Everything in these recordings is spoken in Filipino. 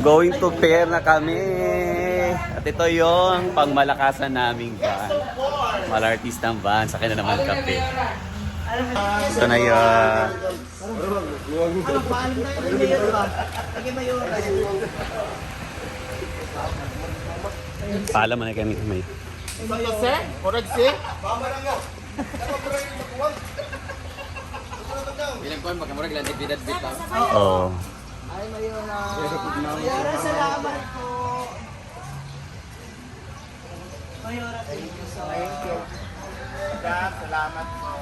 Going to fair na kami. At ito yung pangmalakasan naming van. Malartistang van. Sa na naman kape. Ito na yun. Paalam mo na kami. May. Bilang kon magkamurag lang bidad bit ba? Oo. Ay, Mayora. Mayora, salamat po. Mayora, thank you so much. Thank you. Salamat po.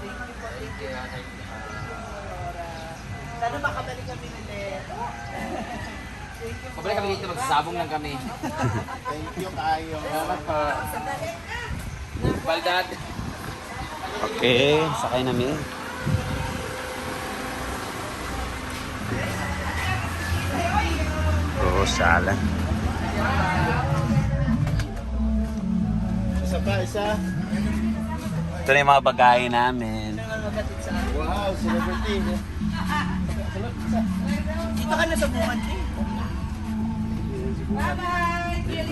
Thank you. Sana makabalik kami ulit. Thank you. Pabalik kami dito, magsasabong lang kami. Thank you kayo. Salamat po. Baldad. Okay, sakay namin. Oo, sala. Isa pa, isa. Ito na yung mga bagay namin. Wow, celebrity. Dito ka na sa bungan, eh.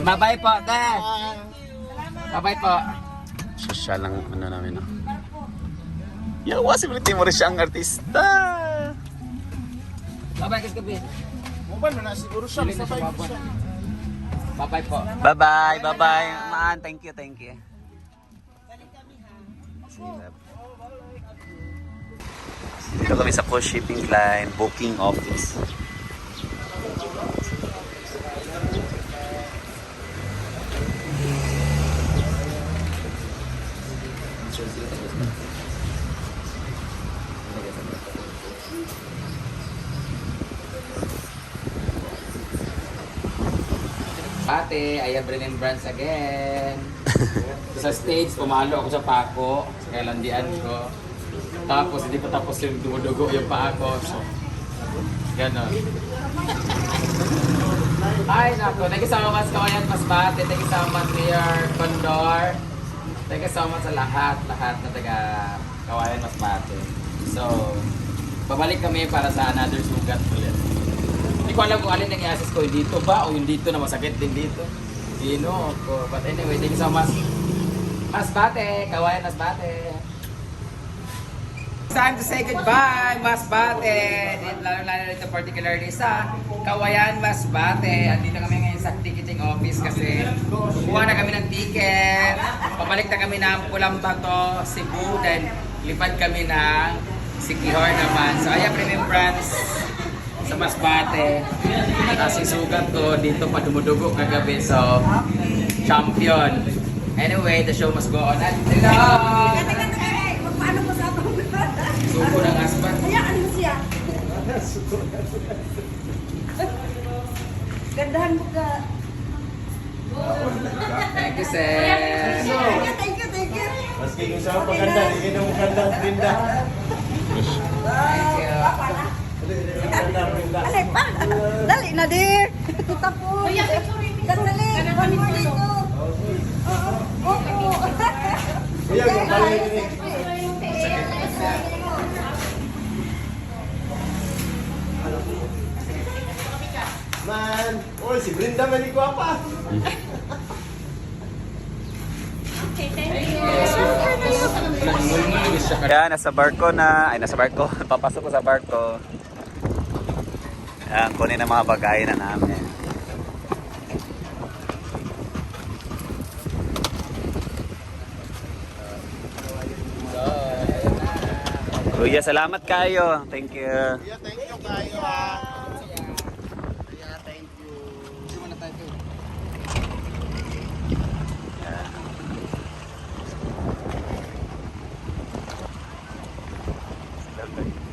Mabay po, te. Mabay po. Social lang ano namin. No? Yawa, sibiliti mo rin siyang artista. Mabay kasi gabi. Mobile mo na siguro siya. Sili na Sabay siya ko siya. Mabay po. Bye-bye, bye-bye. Man, thank you, thank you. Silap. Dito kami sa Coast Shipping Line booking office. Ate, I have remembrance again. Sa stage, pumalo ako sa pako, sa kailandian ko. Tapos, hindi pa tapos yung dumudugo yung paa ko. So, gano'n. Ay, nako. Thank you so much, Kawayan Masbate. Thank you so much, Mayor Condor. Thank you so much sa lahat na taga Kawayan Masbate. So, babalik kami para sa another sugat ulit. Hindi ko alam kung alin ang i-assist ko, yung dito ba o yung dito na masakit din dito. Dino ko. But anyway, thank you so much. Masbate, Kawayan Masbate. Time to say goodbye, Masbate. Lalo-lalo nito particularly sa Kawayan Masbate. Andito kami ngayon sa ticketing office kasi kuha na kami ng ticket. Pabalik na kami ng Pulang Bato, Cebu. Then lipad kami ng Siquijor naman. So I have remembrance sa Masbate. Kasi sugat ko dito pa dumudugo kagabi. So champion. Anyway, the show must go on. Hello! Paano po sa atong Suko ng aspan. hayaan mo siya. Gandahan mo ka. Thank you, sir. Thank you. Maski kung saan paganda, hindi na maganda ang Brinda. Thank you. Maganda ang Brinda. Alay pa. Dali na dear. Tapos. Dali. One more dito. Oo. Kuya, yung balik ni. Man, oh si Brinda mali ko pa. Kaya nasa barko na, ay nasa barko, papasok ko sa barko. Ayan, kunin ang mga bagay na namin. Kuya, salamat kayo. Thank you. Kuya, thank you kayo ha. Kuya, thank you.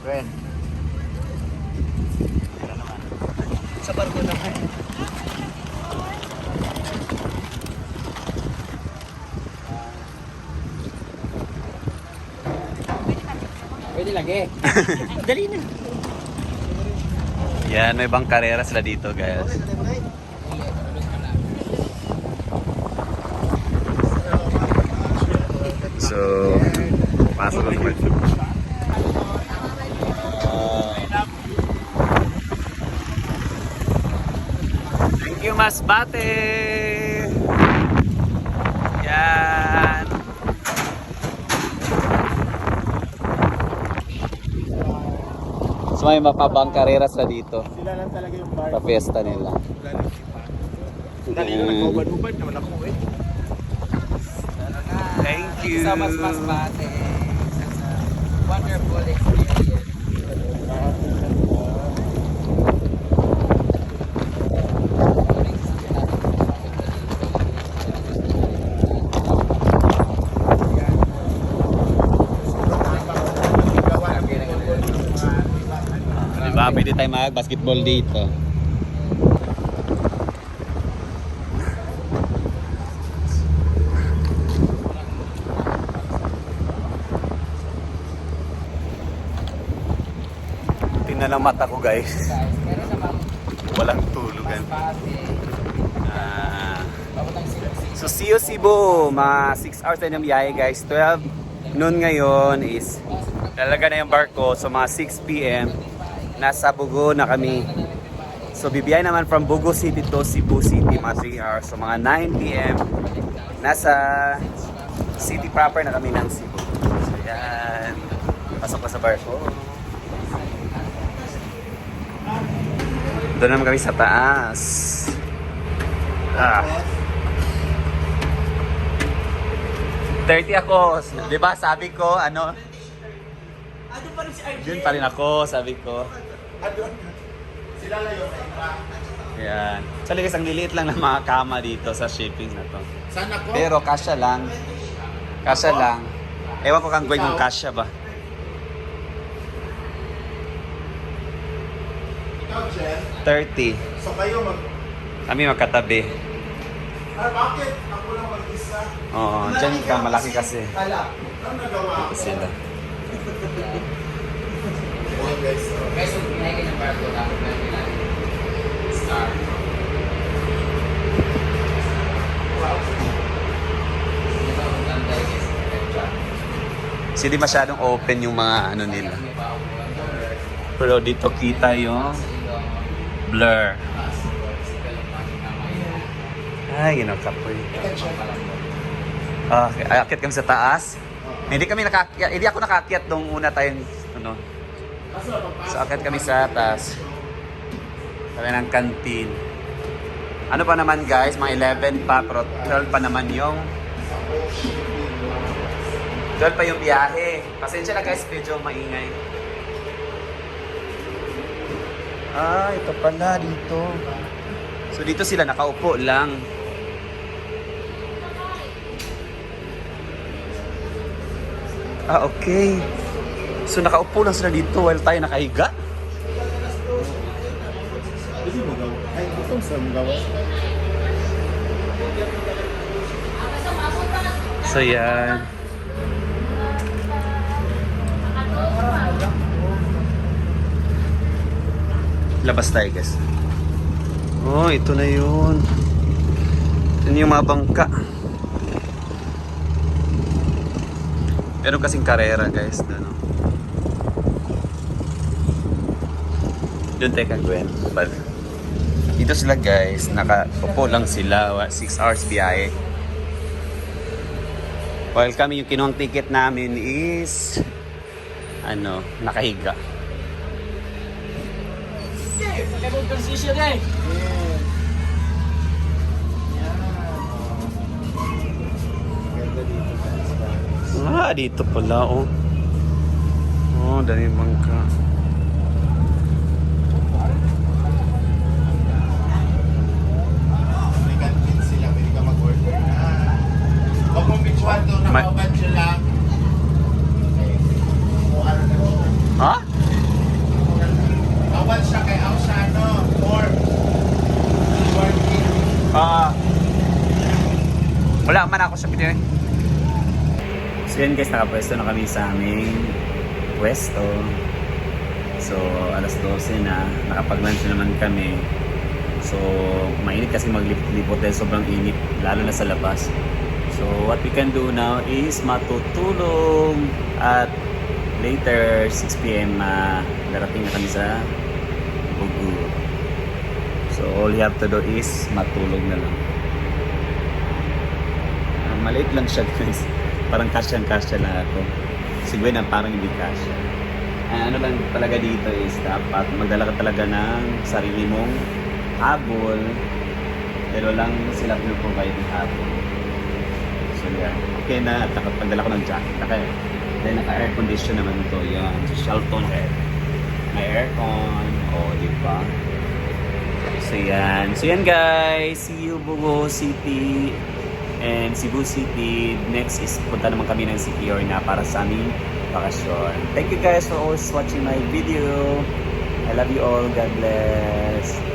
Friend. Sa barko naman. Pwede lagi. Dali na. Yan, may ibang karera sila dito, guys. So, pasok ako. Thank you, Masbate! Yan! So may mapabang karera sa dito. Sila lang talaga yung bar. Sa fiesta nila. Dali na nagkauban-uban naman ako eh. Thank you! Sa Masbate. Sa wonderful experience. Diba? Pwede tayo mag-basketball dito. Tingnan ang mata ko, guys. Meron naman Walang tulugan. Masbate. Ah, Papuntang Cebu. so, see you Cebu. Mga 6 hours na yung biyahe, guys. 12 noon ngayon is lalaga na yung barko. So, mga 6 p.m. Nasa Bugo na kami. So, bibiyahe naman from Bugo City to Cebu City, mga 3 hours. So, mga 9 p.m. Nasa city proper na kami ng Cebu. So, yan. Pasok na sa barko. Doon naman kami sa taas. Ah. 30 ako. Di ba sabi ko, ano? Yun pa rin ako, sabi ko. Sila lang yung iba. Yan. Actually guys, ang liliit lang ng mga kama dito sa shipping na to. Saan ako? Pero kasya lang. Kasya lang. Ewan ko kang gawin kung kasya ba. Ikaw, Jen. 30. So kayo Kami magkatabi. bakit? Ako lang mag-isa. Oo, dyan ka, malaki kasi. Ala, ano nagawa Ito ako? sila. Okay, guys. Guys, kung pinahingin ng barko, dapat meron nila star. Wow. Ito ang ganda, guys. Picture. Kasi di masyadong open yung mga ano nila. Pero dito kita yung blur. Ay, yun ang kapoy. Okay, akit kami sa taas. Hindi ako nakakyat nung una tayong ano. So akit kami sa taas. Kami ng canteen. Ano pa naman guys, mga 11 pa, pero 12 pa naman yung 12 pa yung biyahe. Pasensya na guys, medyo maingay. Ah, ito pala dito. So dito sila nakaupo lang. Ah, okay. So nakaupo lang sila dito while tayo nakahiga. Hindi mo gawa. Ay, itong sa mo gawa. So yan. Labas tayo guys. Oh, ito na yun. Ito yung mga bangka. Meron kasing karera guys. Doon, oh. Doon tayo kagwen. But dito sila guys. Nakaupo lang sila. 6 hours biyahe. While kami yung kinuhang ticket namin is ano, nakahiga. Ganda dito, guys. Ah, dito pala oh. Oh, dami bangka. May canteen sila, pwede ka mag-order na. Huwag mong bitchuan doon, nakauban sila. O ano na doon? Ha? Kauban siya kay Ausiano, pork. Ah. Wala man ako sa video. So yan guys, nakapwesto na kami sa aming pwesto. So alas 12 na, nakapag-lunch na naman kami. So mainit kasi maglipot dahil sobrang init, lalo na sa labas. So what we can do now is matutulong at later 6 PM darating na kami sa Bugo. So So all you have to do is matulog na lang. Maliit lang siya guys. Parang kasyang-kasya lang ako. Siguro na parang hindi kasya. Ano lang talaga dito is dapat magdala ka talaga ng sarili mong habol. Pero lang sila pinuprovide ng habol. So yan. Okay na at nakapagdala ko ng jacket. Then naka-air condition naman ito. Yan. So shelto na kayo. May aircon. O, di ba? So yan. So yan guys. See you Bugo City. And Cebu City, next is punta naman kami ng Siquijor na para sa aming bakasyon. Thank you guys for always watching my video. I love you all. God bless.